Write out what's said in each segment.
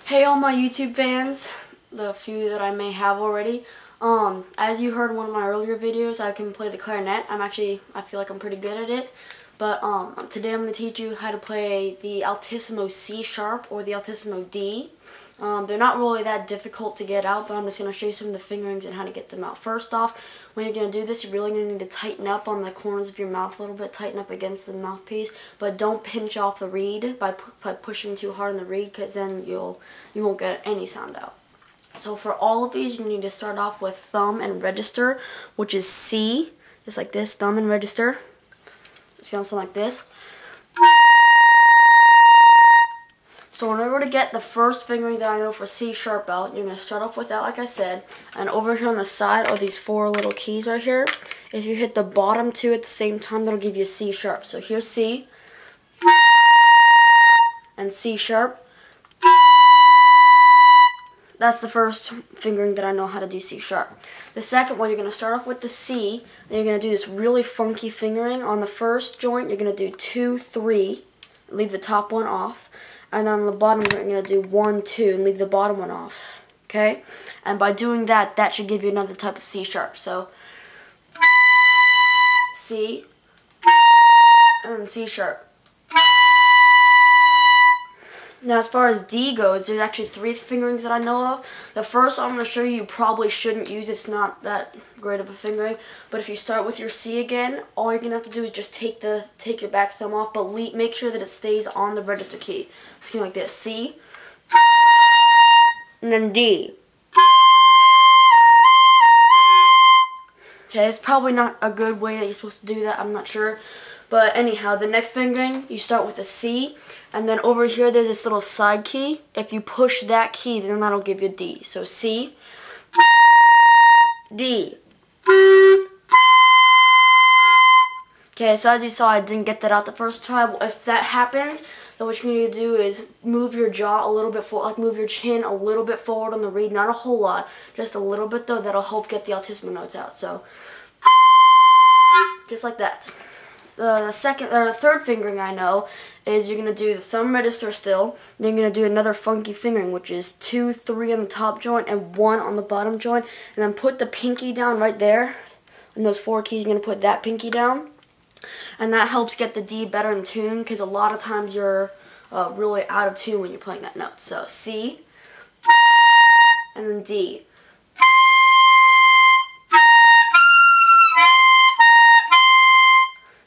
Hey all my YouTube fans, the few that I may have already. As you heard in one of my earlier videos, I can play the clarinet. I feel like I'm pretty good at it. But today I'm going to teach you how to play the Altissimo C sharp or the Altissimo D. They're not really that difficult to get out, but I'm just going to show you some of the fingerings and how to get them out. First off, when you're going to do this, you're really going to need to tighten up on the corners of your mouth a little bit, tighten up against the mouthpiece, but don't pinch off the reed by pushing too hard on the reed, because then you won't get any sound out. So for all of these, you need to start off with thumb and register, which is C, just like this, thumb and register. It's going to sound like this. So in order to get the first fingering that I know for C sharp out, you're going to start off with that, like I said. And over here on the side are these four little keys right here. If you hit the bottom two at the same time, that'll give you a C sharp. So here's C and C sharp. That's the first fingering that I know how to do C sharp. The second one, you're going to start off with the C, then you're going to do this really funky fingering. On the first joint, you're going to do 2, 3, leave the top one off. And then on the bottom joint, you're going to do 1, 2, and leave the bottom one off. Okay? And by doing that, that should give you another type of C sharp. So, C, and C sharp. Now, as far as D goes, there's actually 3 fingerings that I know of. The first one I'm going to show you probably shouldn't use. It's not that great of a fingering. But if you start with your C again, all you're going to have to do is just take your back thumb off, but make sure that it stays on the register key. It's going to be like this. C, and then D. Okay, it's probably not a good way that you're supposed to do that. I'm not sure. But anyhow, the next fingering, you start with a C, and then over here there's this little side key. If you push that key, then that'll give you a D. So C, D. Okay, so as you saw, I didn't get that out the first time. If that happens, then what you need to do is move your jaw a little bit forward, like move your chin a little bit forward on the reed. Not a whole lot, just a little bit though. That'll help get the Altissimo notes out. So, just like that. The third fingering I know is you're going to do the thumb register still, then you're going to do another funky fingering, which is 2, 3 on the top joint and 1 on the bottom joint, and then put the pinky down right there. And those 4 keys, you're going to put that pinky down, and that helps get the D better in tune, because a lot of times you're really out of tune when you're playing that note. So C, and then D.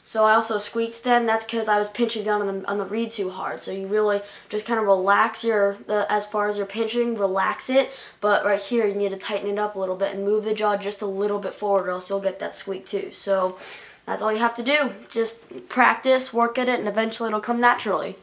So I also squeaked then. That's because I was pinching down on the reed too hard. So you really just kind of relax as far as you're pinching, relax it. But right here you need to tighten it up a little bit and move the jaw just a little bit forward, or else you'll get that squeak too. So that's all you have to do. Just practice, work at it, and eventually it'll come naturally.